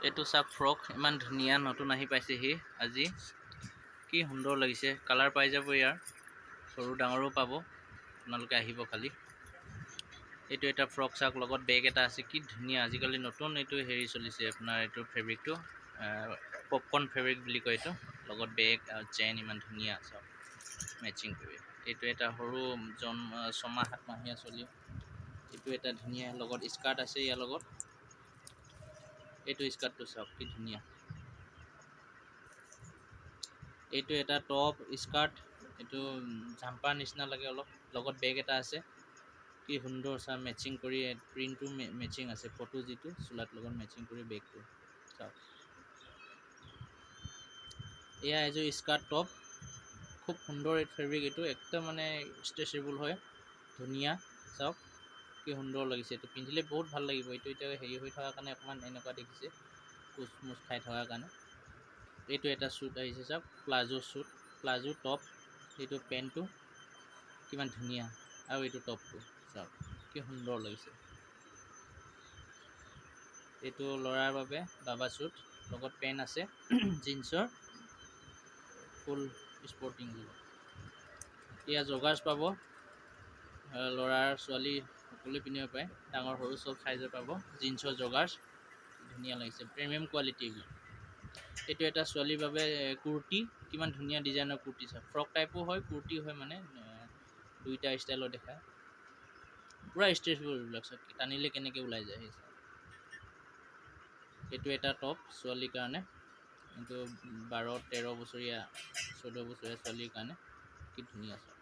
এইটো চাক ফ্ৰক ইমান ধুনীয়া নতুন আহি পাইছেহি আজি কি সুন্দৰ লাগিছে কালাৰ পাই যাব ইয়াৰ সৰু ডাঙৰো পাব আপোনালোকে আহিব খালি এইটো এটা ফ্ৰক চাক লগত বেগ এটা আছে কি ধুনীয়া আজিকালি নতুন এইটো হেৰি চলিছে আপোনাৰ এইটো ফেব্ৰিকটো পপকৰ্ন ফেব্ৰিক বুলি কয় এইটো লগত বেগ আৰু চেইন ইমান ধুনীয়া চাওক মেচিং কৰি এইটো এটা সৰু ছমাহ সাতমাহীয়া চলি এইটো এটা ধুনীয়া লগত স্কাৰ্ট আছে ইয়াৰ লগত এইটো স্কাৰ্টটো চাওক কি ধুনীয়া এইটো এটা টপ স্কাৰ্ট এইটো জাম্পাৰ নিচিনা লাগে অলপ লগত বেগ এটা আছে কি সুন্দৰ চা মেচিং কৰি প্ৰিন্টটো মেচিং আছে ফটো যিটো চুলাত লগত মেচিং কৰি বেগটো চাওক এয়া এযোৰ স্কাৰ্ট টপ খুব সুন্দৰ এই ফেব্ৰিক এইটো একদম মানে ষ্ট্ৰেচেবল হয় ধুনীয়া চাওক কি সুন্দৰ লাগিছে এইটো পিন্ধিলে বহুত ভাল লাগিব এইটো এতিয়া হেৰি হৈ থকাৰ কাৰণে অকণমান এনেকুৱা দেখিছে কুচমুচ খাই থকাৰ কাৰণে এইটো এটা শ্বুট আহিছে চাওক প্লাজো টপ এইটো পেণ্টটো কিমান ধুনীয়া আৰু এইটো টপটো চাওক কি সুন্দৰ লাগিছে এইটো ল'ৰাৰ বাবে বাবা শ্বুট লগত পেণ্ট আছে জিন্সৰ ফুল স্পৰ্টিং এয়া জগাৰ্ছ পাব ল'ৰাৰ ছোৱালী সকলোৱে পিন্ধিব পাৰে ডাঙৰ সৰু চব চাইজৰ পাব জিন্সৰ জগাৰ্ছ ধুনীয়া লাগিছে প্ৰিমিয়াম কোৱালিটি এইটো এটা ছোৱালীৰ বাবে কুৰ্তি কিমান ধুনীয়া ডিজাইনৰ কুৰ্তি চাওক ফ্ৰক টাইপো হয় কুৰ্তি হয় মানে দুইটা ষ্টাইলত দেখায় পুৰা ষ্ট্ৰেচেবল এইবিলাক চাওক টানিলে কেনেকৈ ওলাই যায় এইটো এটা টপ ছোৱালীৰ কাৰণে এইটো 12-13 বছৰীয়া 14 বছৰীয়া ছোৱালীৰ কাৰণে কি ধুনীয়া চাওক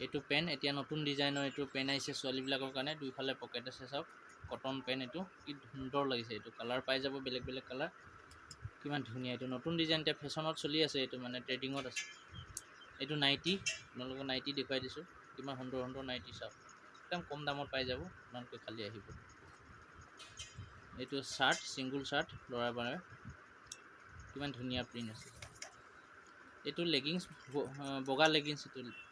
এইটো পেণ্ট এতিয়া নতুন ডিজাইনৰ এইটো পেণ্ট আহিছে ছোৱালীবিলাকৰ কাৰণে দুইফালে পকেট আছে চাওক কটন পেণ্ট এইটো কি সুন্দৰ লাগিছে এইটো কালাৰ পাই যাব বেলেগ বেলেগ কালাৰ কিমান ধুনীয়া এইটো নতুন ডিজাইন এতিয়া ফেশ্বনত চলি আছে এইটো মানে ট্ৰেডিঙত আছে এইটো নাইটি আপোনালোকক নাইটি দেখুৱাই দিছোঁ কিমান সুন্দৰ সুন্দৰ নাইটি চাওক একদম কম দামত পাই যাব আপোনালোকে খালি আহিব এইটো চাৰ্ট ছিংগুল চাৰ্ট ল'ৰাৰ বাবে কিমান ধুনীয়া প্ৰিণ্ট আছে এইটো লেগিংছ বগা লেগিংছ এইটো